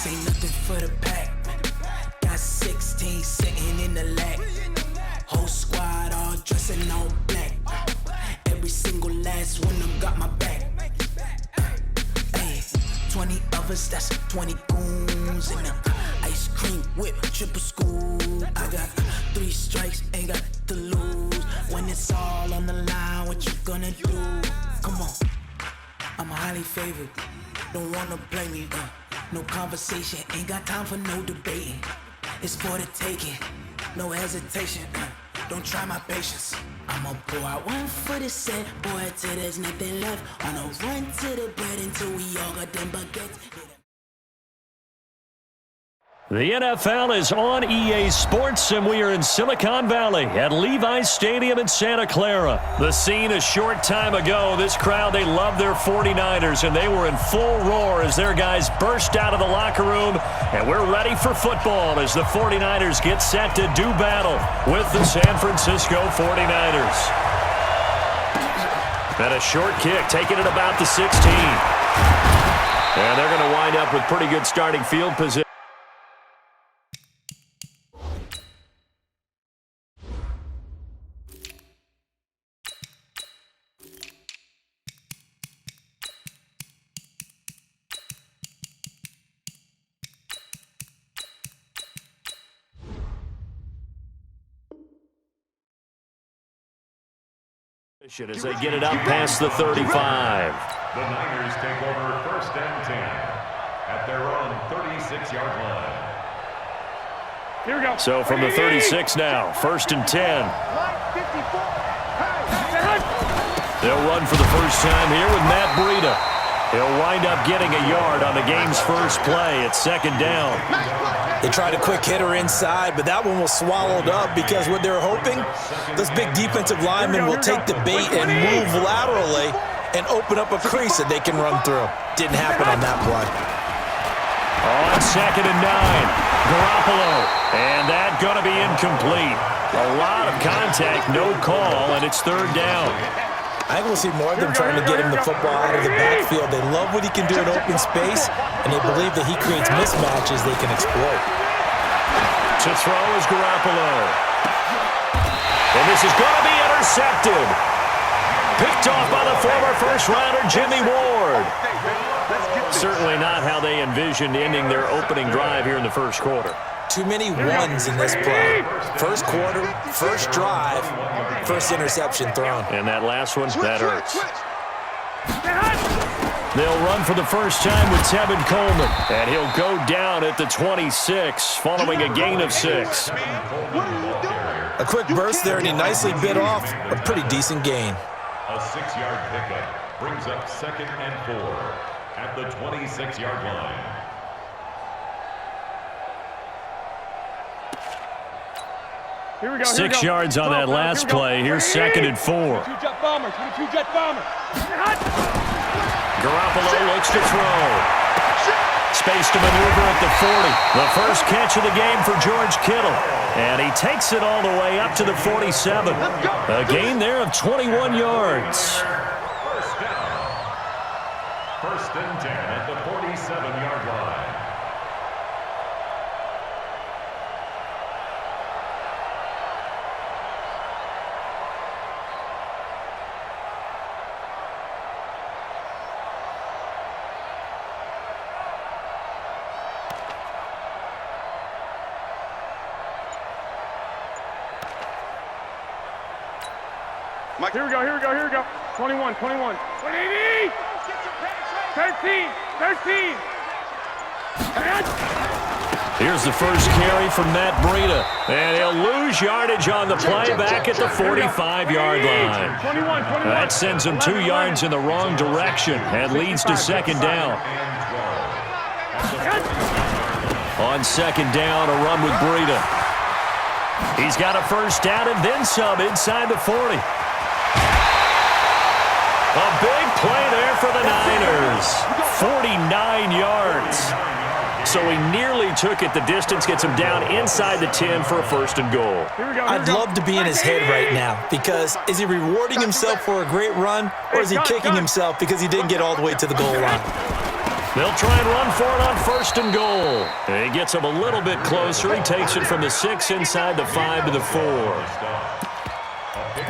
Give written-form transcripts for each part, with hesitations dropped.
This ain't nothing for the pack. Got 16 sitting in the lag. Whole squad all dressing all black. Every single last one of them got my back. Hey, 20 of us, that's 20 goons in the ice cream whip, triple scoop. I got 3 strikes, ain't got to lose. When it's all on the line, what you gonna do? Come on, I'm highly favored. Don't wanna blame me. No conversation, ain't got time for no debating. It's for the taking, no hesitation. Don't try my patience. I'ma pour out one for the set, boy, till there's nothing left. On a run to the bread until we all got them baguettes. The NFL is on EA Sports, and we are in Silicon Valley at Levi's Stadium in Santa Clara. The scene a short time ago, this crowd, they love their 49ers, and they were in full roar as their guys burst out of the locker room, and we're ready for football as the 49ers get set to do battle with the San Francisco 49ers. And a short kick, taking it about the 16. And they're going to wind up with pretty good starting field position. As they get it up past the 35. The Niners take over 1st and 10 at their own 36-yard line. Here we go. So from the 36 now, 1st and 10. They'll run for the first time here with Matt Breida. He'll wind up getting a yard on the game's first play at 2nd down. They tried a quick hitter inside, but that one was swallowed up because what they're hoping, those big defensive linemen will take the bait and move laterally and open up a crease that they can run through. Didn't happen on that play. On 2nd and 9, Garoppolo, and that's going to be incomplete. A lot of contact, no call, and it's 3rd down. I think we'll see more of them trying to get him the football out of the backfield. They love what he can do in open space, and they believe that he creates mismatches they can exploit. To throw is Garoppolo. And this is going to be intercepted. Picked off by the former first-rounder Jimmy Ward. Certainly not how they envisioned ending their opening drive here in the first quarter. Too many ones in this play. First quarter, first drive, first interception thrown. And that last one, that hurts. They'll run for the first time with Tevin Coleman. And he'll go down at the 26, following a gain of 6. A quick burst there, and he nicely bit off a pretty decent gain. A 6-yard pickup brings up 2nd and 4 at the 26-yard line. Here we go. 6 yards on that last play. Here's 2nd and 4. 22-jet bomber. 22-jet bomber. Garoppolo looks to throw. Space to maneuver at the 40. The first catch of the game for George Kittle. And he takes it all the way up to the 47. A gain there of 21 yards. First down. 1st and 10 at the 47-yard line. Here we go. 21. 180. 13. Here's the first carry from Matt Breida. And he'll lose yardage on the play back at the 45-yard line. 21. That sends him 2 yards in the wrong direction and leads to 2nd down. On 2nd down, a run with Breida. He's got a first down and then some inside the 40. A big play there for the Niners. 49 yards. So he nearly took it the distance, gets him down inside the 10 for a 1st and goal. I'd love to be in his head right now, because is he rewarding himself for a great run, or is he kicking himself because he didn't get all the way to the goal line? They'll try and run for it on 1st and goal. He gets him a little bit closer. He takes it from the 6 inside the 5 to the 4.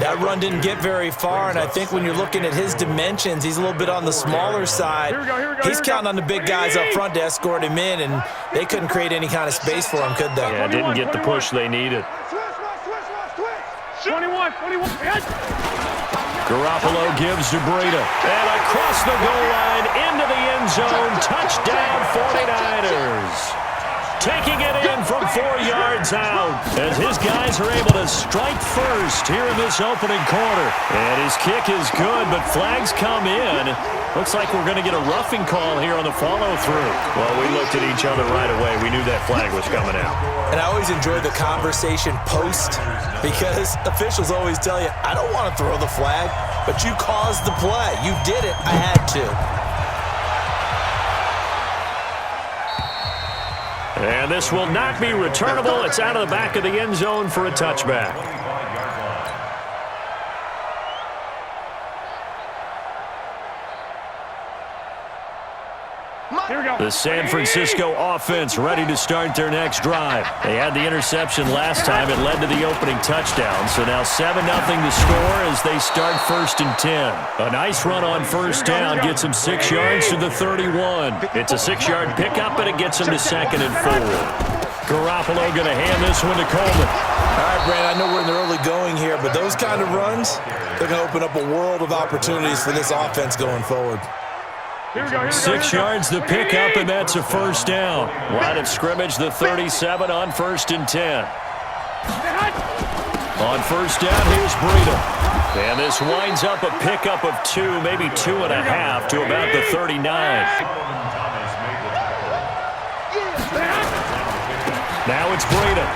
That run didn't get very far, and I think when you're looking at his dimensions, he's a little bit on the smaller side. He's counting on the big guys up front to escort him in, and they couldn't create any kind of space for him, could they? Yeah, didn't get the push they needed. 21. Garoppolo gives to Breida. And across the goal line into the end zone. Touchdown 49ers. Taking it in from 4 yards out as his guys are able to strike first here in this opening quarter. And his kick is good, but flags come in. Looks like we're going to get a roughing call here on the follow-through. Well, we looked at each other right away. We knew that flag was coming out. And I always enjoy the conversation post because officials always tell you, I don't want to throw the flag, but you caused the play. You did it. I had to. And this will not be returnable. It's out of the back of the end zone for a touchback. The San Francisco offense ready to start their next drive. They had the interception last time. It led to the opening touchdown. So now 7-0 to score as they start 1st and 10. A nice run on 1st down gets them 6 yards to the 31. It's a 6-yard pickup, and it gets them to 2nd and 4. Garoppolo going to hand this one to Coleman. All right, Brand, I know we're in the early going here, but those kind of runs, they're going to open up a world of opportunities for this offense going forward. 6 yards the pickup, and that's a 1st down. Line of scrimmage, the 37 on 1st and 10. On 1st down, here's Breida. And this winds up a pickup of 2, maybe 2.5 to about the 39. Now it's Breida.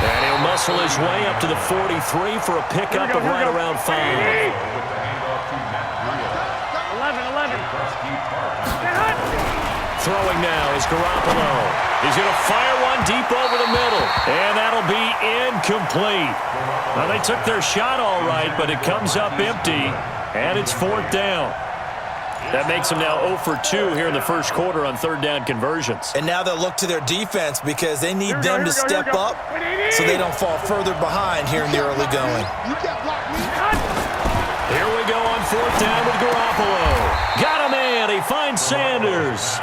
And he'll muscle his way up to the 43 for a pickup of right around 5. Throwing now is Garoppolo. He's going to fire one deep over the middle. And that'll be incomplete. Well, they took their shot all right, but it comes up empty. And it's 4th down. That makes them now 0 for 2 here in the first quarter on 3rd down conversions. And now they'll look to their defense because they need them to step up so they don't fall further behind here in the early going. Here we go on 4th down with Garoppolo. Got him in. He finds Sanders.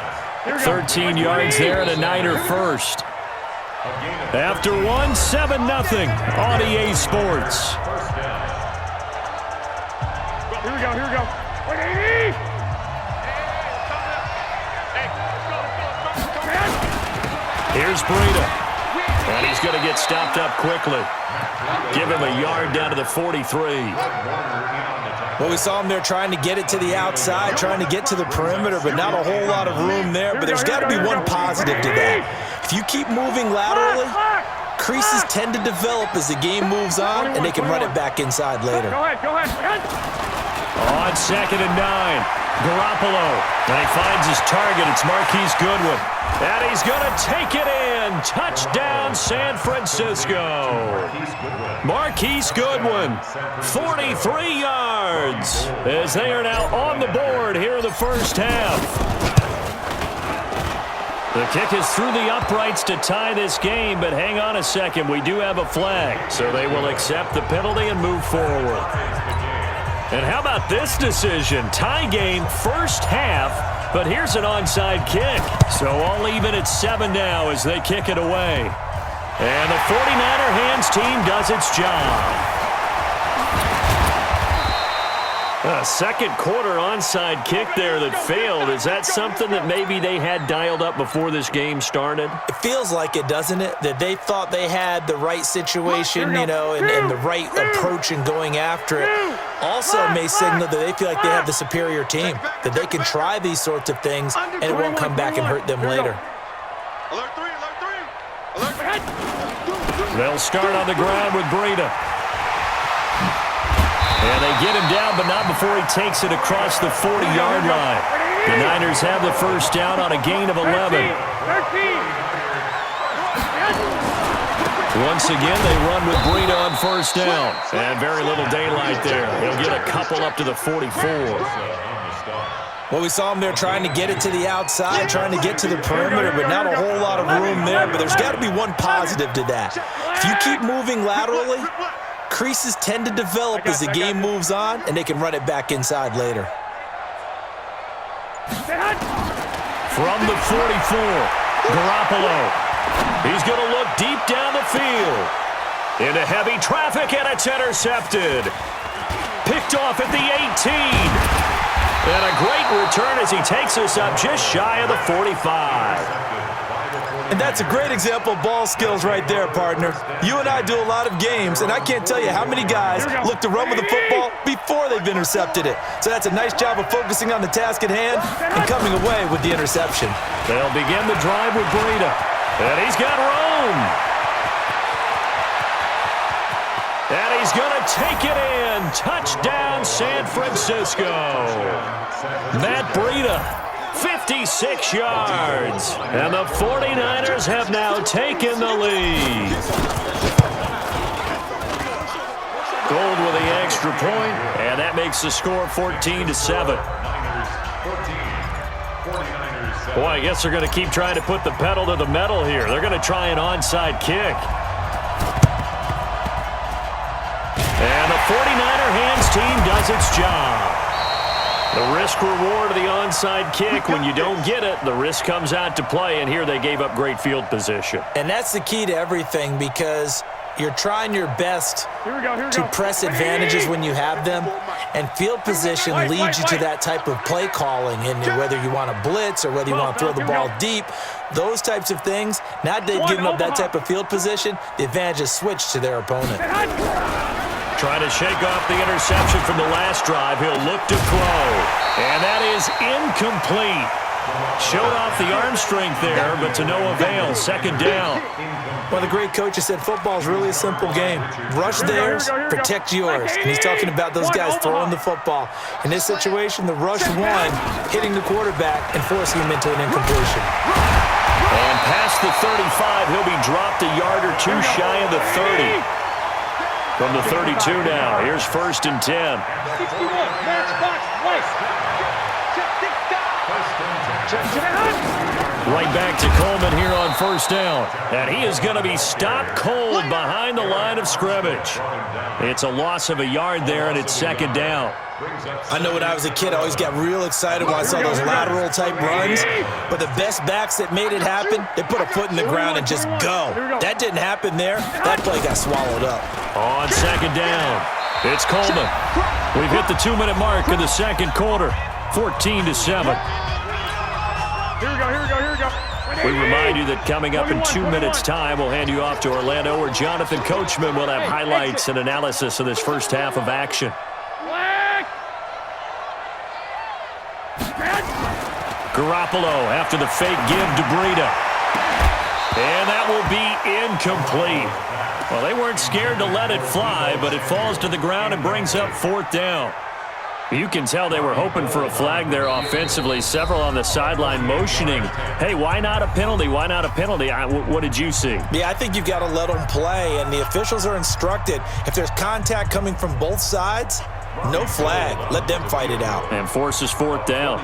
13 yards there and a Niner first. After 1, 7-0 on EA Sports. Here we go. 180! Here's Breida. And he's going to get stopped up quickly. Give him a yard down to the 43. Well, we saw him there trying to get it to the outside, trying to get to the perimeter, but not a whole lot of room there. But there's got to be one positive to that. If you keep moving laterally, creases tend to develop as the game moves on, and they can run it back inside later. Go ahead. On 2nd and 9, Garoppolo. And he finds his target. It's Marquise Goodwin. And he's going to take it in. Touchdown, San Francisco. Marquise Goodwin, 43 yards, as they are now on the board here in the first half. The kick is through the uprights to tie this game, but hang on a second. We do have a flag, so they will accept the penalty and move forward. And how about this decision? Tie game, first half, but here's an onside kick. So all even at 7 now as they kick it away. And the 49er hands team does its job. A second quarter onside kick there that failed. Is that something that maybe they had dialed up before this game started? It feels like it, doesn't it? That they thought they had the right situation, and the right approach in going after it. Also may signal that they feel like they have the superior team, that they can try these sorts of things, and it won't come back and hurt them later. Alert 3. They'll start on the ground with Breida. And they get him down, but not before he takes it across the 40-yard line. The Niners have the first down on a gain of 11. 13. Once again, they run with Breida on first down. And very little daylight there. He'll get a couple up to the 44. Well, we saw him there trying to get it to the outside, trying to get to the perimeter, but not a whole lot of room there. But there's got to be one positive to that. If you keep moving laterally, creases tend to develop as the game moves on, and they can run it back inside later. From the 44, Garoppolo. He's going to look deep down the field. Into heavy traffic, and it's intercepted. Picked off at the 18. And a great return as he takes us up just shy of the 45. And that's a great example of ball skills right there, partner. You and I do a lot of games, and I can't tell you how many guys look to run with the football before they've intercepted it. So that's a nice job of focusing on the task at hand and coming away with the interception. They'll begin the drive with Breida. And he's got room. And he's going to take it in. Touchdown, San Francisco. Matt Breida, 56 yards. And the 49ers have now taken the lead. Gold with the extra point, and that makes the score 14-7. Boy, I guess they're going to keep trying to put the pedal to the metal here. They're going to try an onside kick. And the 49er hands team does its job. The risk-reward of the onside kick, when you don't get it, the risk comes out to play, and here they gave up great field position. And that's the key to everything, because you're trying your best to press advantages when you have them, and field position leads you to that type of play calling, and whether you want to blitz or whether you want to throw the ball deep, those types of things. Now that they've given up that type of field position, the advantage is switched to their opponent. Trying to shake off the interception from the last drive. He'll look to throw. And that is incomplete. Showed off the arm strength there, but to no avail. Second down. One of the great coaches said football is really a simple game. Rush theirs, protect yours. And he's talking about those guys throwing the football. In this situation, the rush one, hitting the quarterback and forcing him into an incompletion. And past the 35, he'll be dropped a yard or two shy of the 30. From the 32 now, here's 1st and 10. Right back to Coleman here on 1st down. And he is going to be stopped cold behind the line of scrimmage. It's a loss of a yard there, and it's 2nd down. I know when I was a kid, I always got real excited when I saw those lateral-type runs. But the best backs that made it happen, they put a foot in the ground and just go. That didn't happen there. That play got swallowed up. On 2nd down, it's Coleman. We've hit the 2-minute mark in the 2nd quarter. 14-7. Here we go. We remind you that coming up in 2 minutes' time, we'll hand you off to Orlando, where Jonathan Coachman will have highlights and analysis of this first half of action. Garoppolo after the fake give to Breida. And that will be incomplete. Well, they weren't scared to let it fly, but it falls to the ground and brings up 4th down. You can tell they were hoping for a flag there offensively. Several on the sideline motioning, hey, why not a penalty? Why not a penalty? What did you see? Yeah, I think you've got to let them play, and the officials are instructed, if there's contact coming from both sides, no flag. Let them fight it out. And forces 4th down.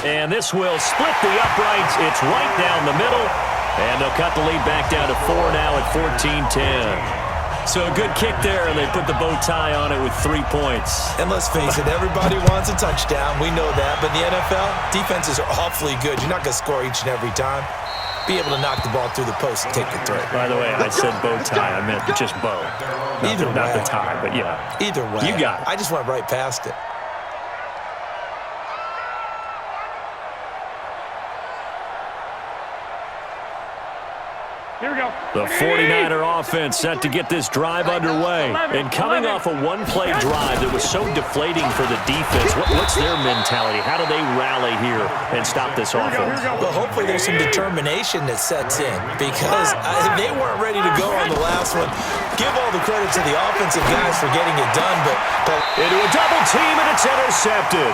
And this will split the uprights. It's right down the middle. And they'll cut the lead back down to 4 now at 14-10. So a good kick there, and they put the bow tie on it with 3 points. And let's face it, everybody wants a touchdown. We know that. But in the NFL, defenses are awfully good. You're not going to score each and every time. Be able to knock the ball through the post and take the throw. By the way, I said bow tie. I meant just bow. Either way. Not the tie, but yeah. Either way. You got it. I just went right past it. Here we go. The 49er offense set to get this drive underway. And coming off a one-play drive that was so deflating for the defense, what's their mentality? How do they rally here and stop this offense? Well, hopefully there's some determination that sets in, because they weren't ready to go on the last one. Give all the credit to the offensive guys for getting it done, but into a double team, and it's intercepted.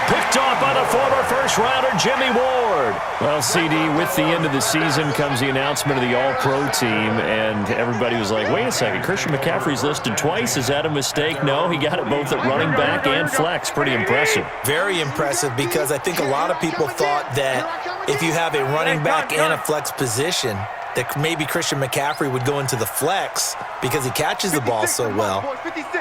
Picked off by the former first-rounder Jimmy Ward. Well, CD, with the end of the season comes the announcement of the All-Pro team, and everybody was like, wait a second, Christian McCaffrey's listed twice. Is that a mistake? No, he got it both at running back and flex. Pretty impressive. Very impressive, because I think a lot of people thought that if you have a running back and a flex position, that maybe Christian McCaffrey would go into the flex because he catches the ball so well,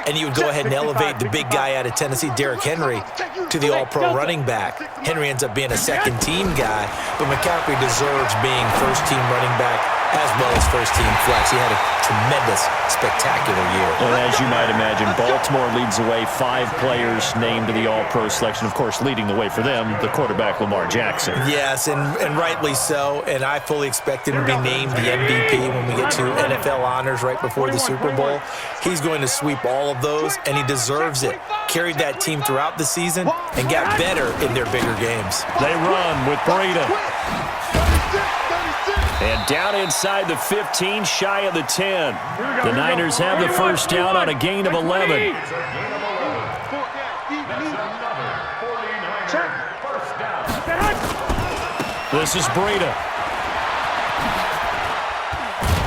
and you would go ahead and elevate the big guy out of Tennessee, Derrick Henry, to the All-Pro running back. Henry ends up being a second-team guy, but McCaffrey deserves being first-team running back as well as first-team flex. He had a tremendous, spectacular year. And as you might imagine, Baltimore leads the way. 5 players named to the All-Pro selection. Of course, leading the way for them, the quarterback Lamar Jackson. Yes, and rightly so. And I fully expect him to be named the MVP when we get to NFL honors right before the Super Bowl. He's going to sweep all of those, and he deserves it. Carried that team throughout the season and got better in their bigger games. They run with Breida. And down inside the 15, shy of the 10. The Niners have the first down on a gain of 11. This is Breida.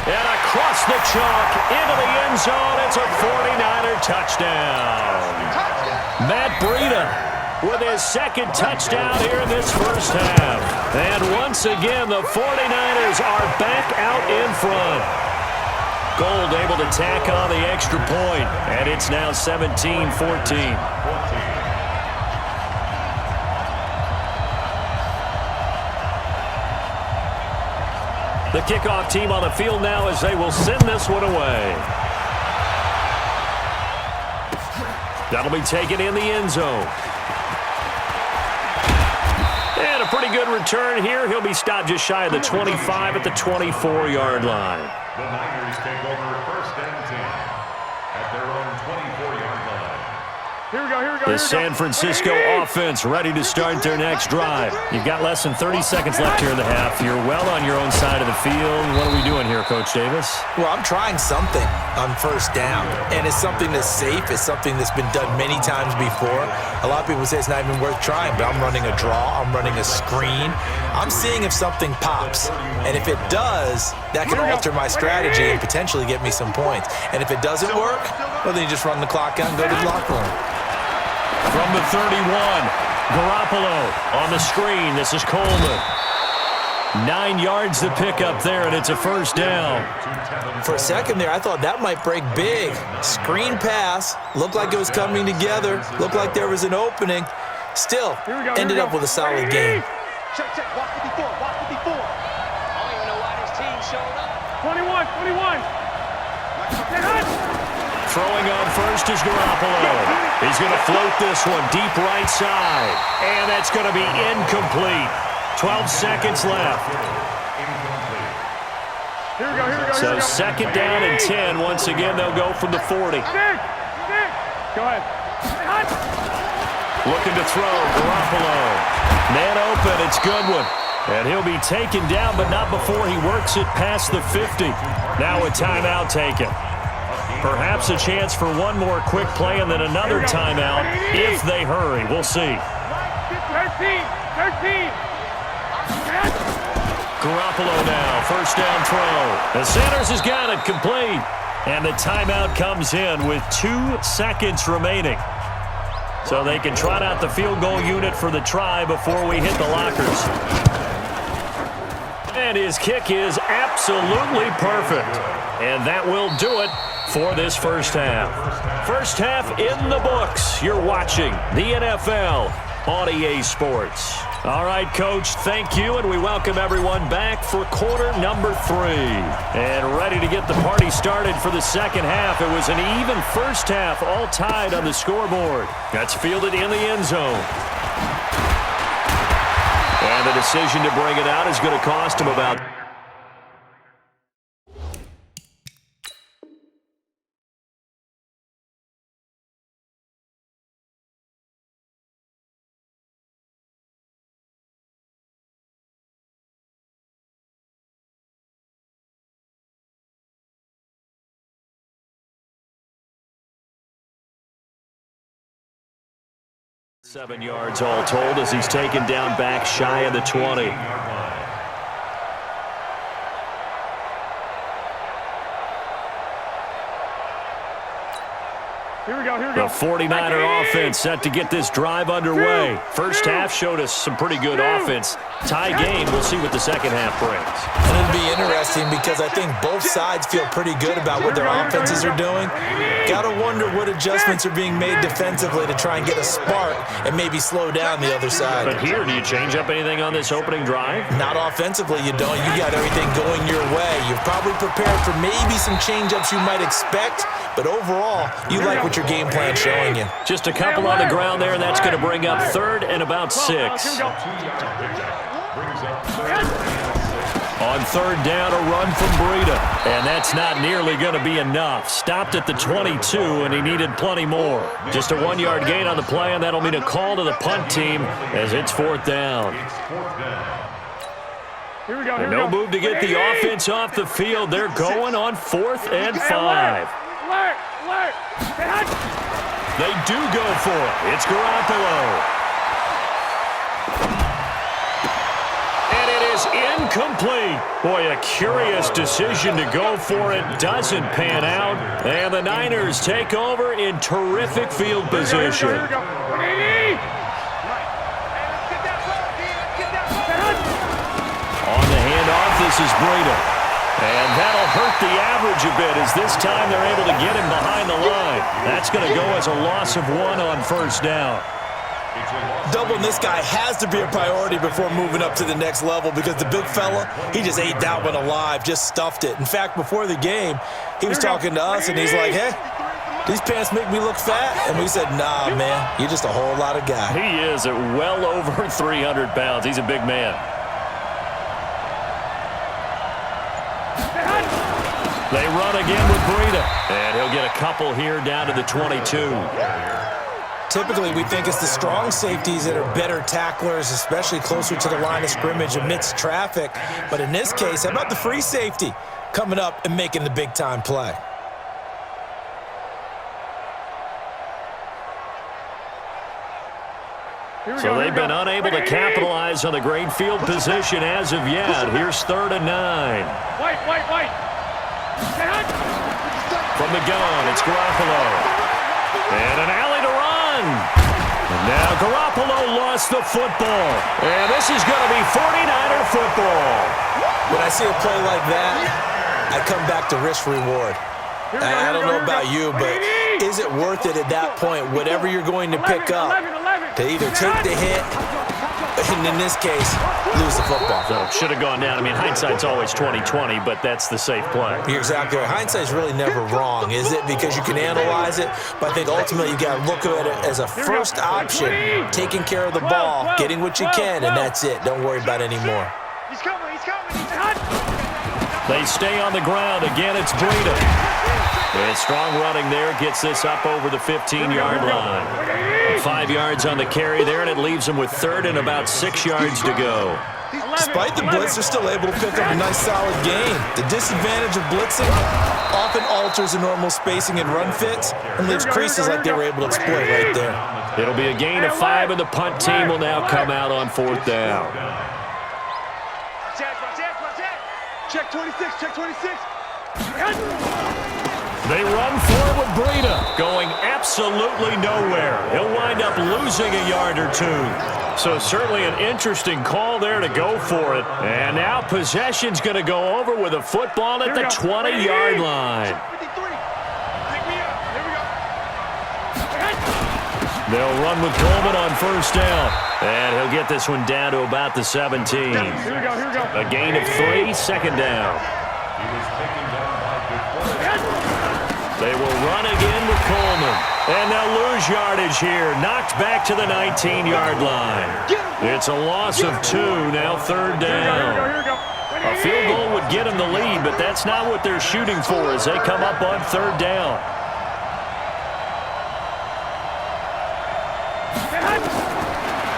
And across the chalk into the end zone. It's a 49er touchdown. Matt Breida with his second touchdown here in this first half. And once again, the 49ers are back out in front. Gold able to tack on the extra point, and it's now 17-14. The kickoff team on the field now as they will send this one away. That'll be taken in the end zone. And a pretty good return here. He'll be stopped just shy of the 25 at the 24-yard line. The Niners take over first and 10 at their own 24-yard line. Here we go, here we go. The San Francisco offense ready to start their next drive. You've got less than 30 seconds left here in the half. You're well on your own side of the field. What are we doing here, Coach Davis? Well, I'm trying something on first down, and it's something that's safe. It's something that's been done many times before. A lot of people say it's not even worth trying, but I'm running a draw. I'm running a screen. I'm seeing if something pops, and if it does, that can alter my strategy and potentially get me some points. And if it doesn't work, well, then you just run the clock out and go to the locker room. From the 31, Garoppolo on the screen. This is Coleman. 9 yards to pick up there, and it's a first down. For a second there, I thought that might break big. Screen pass. Looked like it was coming together. Looked like there was an opening. Still, ended up with a solid game. Check, walk 54, walk 54. I don't even know why this team showed up. 21. Throwing on first is Garoppolo. He's going to float this one deep right side. And that's going to be incomplete. 12 seconds left. Here we go. So second down and 10. Once again, they'll go from the 40. Go ahead. Looking to throw, Garoppolo. Man open, it's Goodwin. And he'll be taken down, but not before he works it past the 50. Now a timeout taken. Perhaps a chance for one more quick play and then another timeout if they hurry. We'll see. 13. Garoppolo now, first down throw. The Sanders has got it complete. And the timeout comes in with 2 seconds remaining. So they can trot out the field goal unit for the try before we hit the lockers. And his kick is absolutely perfect. And that will do it for this first half. First half in the books. You're watching the NFL on EA Sports. All right, Coach, thank you, and we welcome everyone back for quarter number 3. And ready to get the party started for the second half. It was an even first half, all tied on the scoreboard. That's fielded in the end zone. And the decision to bring it out is going to cost him about... 7 yards all told as he's taken down back shy of the 20. Here we go, here we go. The 49er offense set to get this drive underway. First half showed us some pretty good offense. Tie game, we'll see what the second half brings. And it'll be interesting because I think both sides feel pretty good about what their offenses are doing. Got to wonder what adjustments are being made defensively to try and get a spark and maybe slow down the other side. But here, do you change up anything on this opening drive? Not offensively, you don't. You got everything going your way. You've probably prepared for maybe some change-ups you might expect, but overall, you like what your game plan's showing you. Just a couple on the ground there, and that's going to bring up third and about 6. On third down, a run from Breida. And that's not nearly going to be enough. Stopped at the 22, and he needed plenty more. Just a 1-yard gain on the play, and that'll mean a call to the punt team as it's fourth down. Here we go, And no move to get the offense off the field. They're going on 4th and 5. They do go for it. It's Garoppolo. And it is incomplete. Boy, a curious decision to go for it. Doesn't pan out. And the Niners take over in terrific field position. Here we go. On the handoff, this is Breida. And that'll hurt the average a bit as this time they're able to get him behind the line. That's going to go as a loss of 1 on first down. Doubling this guy has to be a priority before moving up to the next level because the big fella, he just ate that one alive, just stuffed it. In fact, before the game, he was talking to us, and he's like, hey, these pants make me look fat. And we said, nah, man, you're just a whole lot of guy. He is at well over 300 pounds. He's a big man. They run again with Breida, and he'll get a couple here down to the 22. Typically, we think it's the strong safeties that are better tacklers, especially closer to the line of scrimmage amidst traffic. But in this case, how about the free safety coming up and making the big-time play? So they've been unable to capitalize on the great field position as of yet. Here's 3rd and 9. White. From the gun, it's Garoppolo. And an alley to run. And now Garoppolo lost the football. And this is going to be 49er football. When I see a play like that, I come back to risk reward. I don't know about you, but is it worth it at that point, whatever you're going to pick up, to either take the hit, and in this case, lose the football? So should have gone down. I mean, hindsight's always 20/20, but that's the safe play. You're exactly right. Hindsight's really never wrong, is it? Because you can analyze it, but I think ultimately you got to look at it as a first option, taking care of the ball, getting what you can, and that's it. Don't worry about any more. He's coming. They stay on the ground. Again, it's Breida. And strong running there gets this up over the 15-yard line. 5 yards on the carry there, and it leaves them with 3rd and about 6 yards to go. Despite the blitz, they're still able to pick up a nice, solid gain. The disadvantage of blitzing often alters the normal spacing and run fits and leaves creases like they were able to exploit right there. It'll be a gain of 5, and the punt team will now come out on 4th down. Check 26. They run for it with Breida, going absolutely nowhere. He'll wind up losing a yard or 2. So certainly an interesting call there to go for it. And now possession's going to go over with a football at the 20-yard line. They'll run with Coleman on first down. And he'll get this one down to about the 17. Here we go. A gain of 3, 2nd down. They will run again with Coleman. And they'll lose yardage here. Knocked back to the 19-yard line. It's a loss of 2, now 3rd down. A field goal would get them the lead, but that's not what they're shooting for as they come up on 3rd down.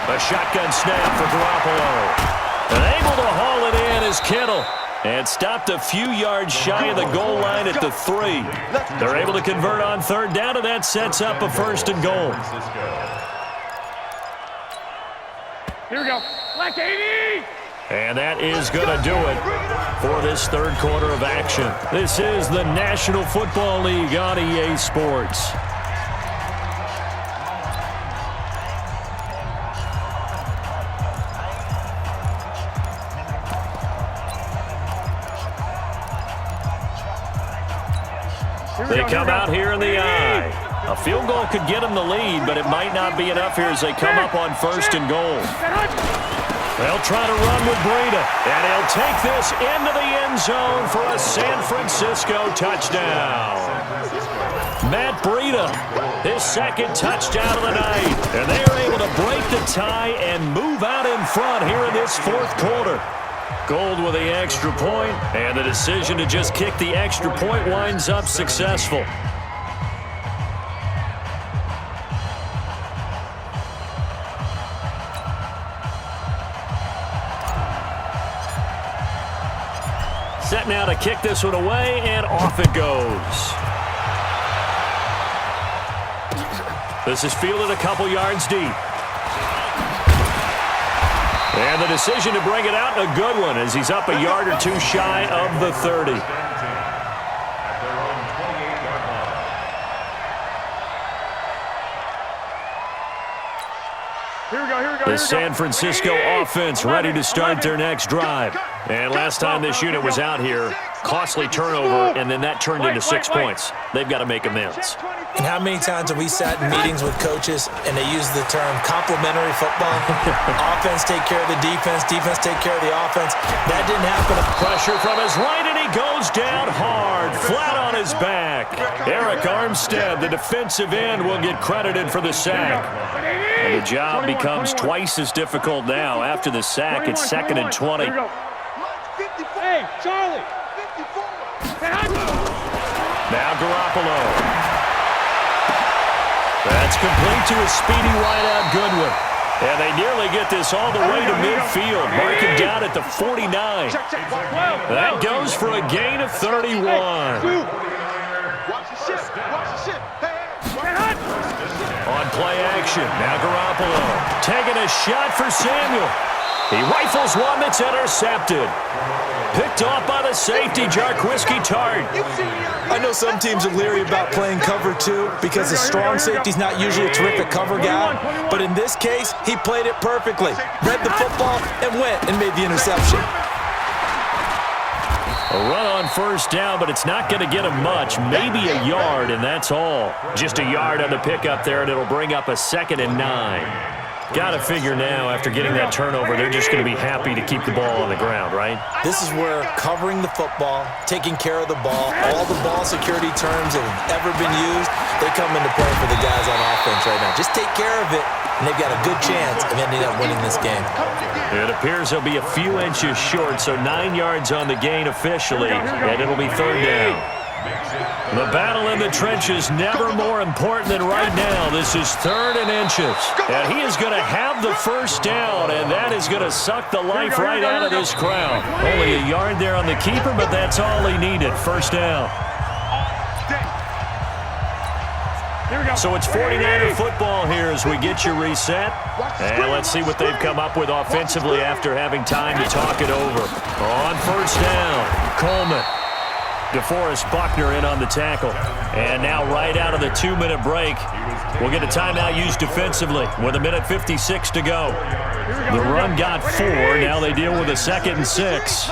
A shotgun snap for Garoppolo. And able to haul it in is Kittle. And stopped a few yards shy of the goal line at the 3. They're able to convert on 3rd down, and that sets up a 1st and goal. Here we go. Black 80. And that is going to do it for this third quarter of action. This is the National Football League on EA Sports. They come out here in the eye. A field goal could get them the lead, but it might not be enough here as they come up on 1st and goal. They'll try to run with Breida, and he'll take this into the end zone for a San Francisco touchdown. Matt Breida, his second touchdown of the night, and they are able to break the tie and move out in front here in this fourth quarter. Gold with the extra point, and the decision to just kick the extra point winds up successful. Set now to kick this one away, and off it goes. This is fielded a couple yards deep. And the decision to bring it out, a good one, as he's up a yard or two shy of the 30. The San Francisco offense ready to start their next drive. And last time this unit was out here, costly turnover, and then that turned into 6 points. They've got to make amends. And how many times have we sat in meetings with coaches and they use the term complementary football? Offense take care of the defense, defense take care of the offense. That didn't happen. Pressure from his right, and he goes down hard, flat on his back. Eric Armstead, the defensive end, will get credited for the sack. And the job becomes twice as difficult now. After the sack, it's 2nd and 20. Hey, Charlie. Now Garoppolo. That's complete to a speedy wideout Goodwin. And they nearly get this all the way to midfield. Mark him down at the 49. That goes for a gain of 31. On play action, now Garoppolo taking a shot for Samuel. He rifles one that's intercepted. Picked off by the safety, Jarquiski Tart. I know some teams are leery about playing cover 2 because the strong safety's not usually a terrific cover guy. But in this case, he played it perfectly. Read the football and went and made the interception. A run on 1st down, but it's not going to get him much. Maybe a yard, and that's all. Just a yard on the pickup there, and it'll bring up a 2nd and 9. Got to figure now, after getting that turnover, they're just going to be happy to keep the ball on the ground, right? This is where covering the football, taking care of the ball, all the ball security terms that have ever been used, they come into play for the guys on offense right now. Just take care of it, and they've got a good chance of ending up winning this game. It appears they'll be a few inches short, so 9 yards on the gain officially, and it'll be 3rd down. The battle in the trenches never more important than right now. This is 3rd and inches. And he is going to have the 1st down, and that is going to suck the life right out of this crowd. Only a yard there on the keeper, but that's all he needed. 1st down. So it's 49er football here as we get you reset. And let's see what they've come up with offensively after having time to talk it over. On 1st down, Coleman. DeForest Buckner in on the tackle. And now right out of the 2-minute break, we'll get a timeout used defensively with 1:56 to go. The run got 4. Now they deal with a 2nd and 6.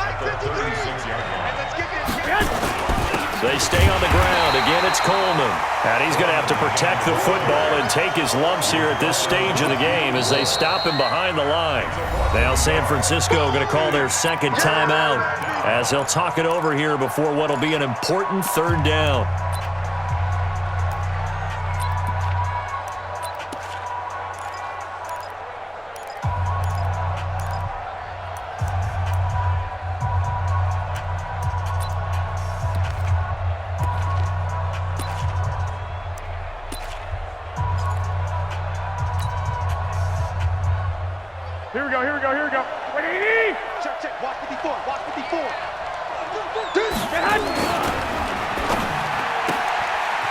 They stay on the ground. Again, it's Coleman. And he's going to have to protect the football and take his lumps here at this stage of the game as they stop him behind the line. Now San Francisco going to call their 2nd timeout as they'll talk it over here before what will be an important 3rd down. Here we go. Wait, Check. Watch 54.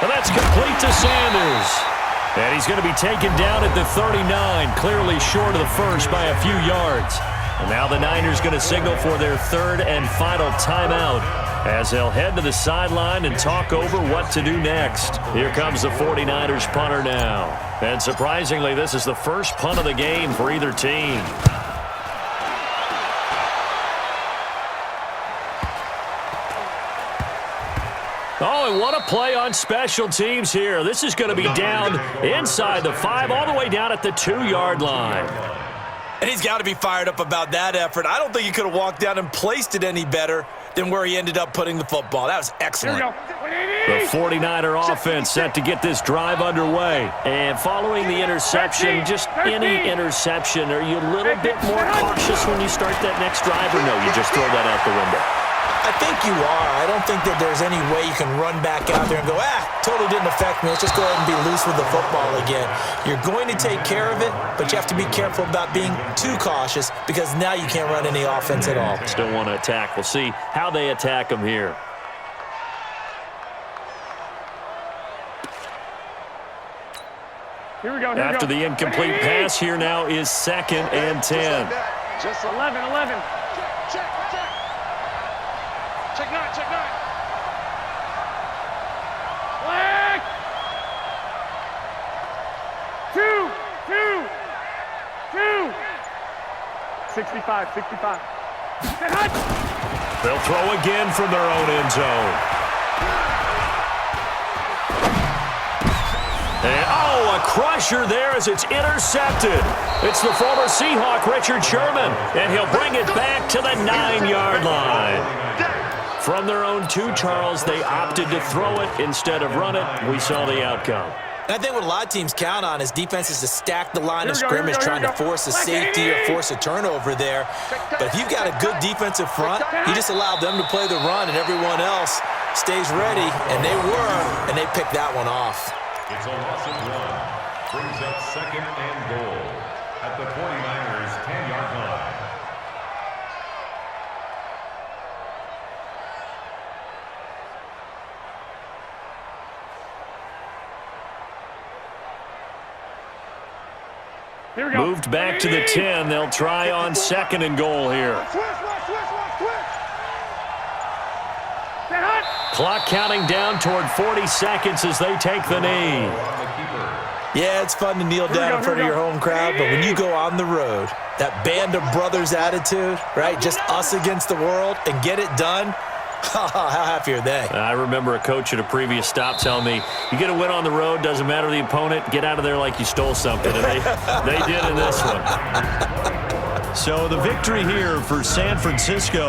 And that's complete to Sanders. And he's going to be taken down at the 39, clearly short of the first by a few yards. And now the Niners going to signal for their third and final timeout as they'll head to the sideline and talk over what to do next. Here comes the 49ers punter now. And surprisingly, this is the first punt of the game for either team. Oh, and what a play on special teams here. This is going to be down inside the 5, all the way down at the 2-yard line. And he's got to be fired up about that effort. I don't think he could have walked down and placed it any better than where he ended up putting the football. That was excellent. The 49er offense set to get this drive underway. And following the interception, just any interception, are you a little bit more cautious when you start that next drive, or no, you just throw that out the window? I think you are. I don't think that there's any way you can run back out there and go, totally didn't affect me. Let's just go ahead and be loose with the football again. You're going to take care of it, but you have to be careful about being too cautious because now you can't run any offense at all. Still want to attack. We'll see how they attack them here. Here we go. After the incomplete pass, here now is 2nd and 10. Just 11. Check 9. Black. 2. 65. They'll throw again from their own end zone. And, a crusher there as it's intercepted. It's the former Seahawk, Richard Sherman, and he'll bring it back to the 9-yard line. From their own 2, Charles, they opted to throw it instead of run it. We saw the outcome. And I think what a lot of teams count on is defenses to stack the line of scrimmage, trying to force a safety or force a turnover there. But if you've got a good defensive front, you just allow them to play the run and everyone else stays ready, and they were, and they picked that one off. It's a loss of 1. Brings up 2nd and goal at the 49ers' 10-yard line. Here we go. Moved back to the 10. They'll try on 2nd and goal here. Clock counting down toward 40 seconds as they take the knee. Yeah, it's fun to kneel down in front of your home crowd, but when you go on the road, that band of brothers attitude, right, just us against the world, and get it done, how happy are they? I remember a coach at a previous stop telling me, you get a win on the road, doesn't matter the opponent, get out of there like you stole something. And they did in this one. So the victory here for San Francisco.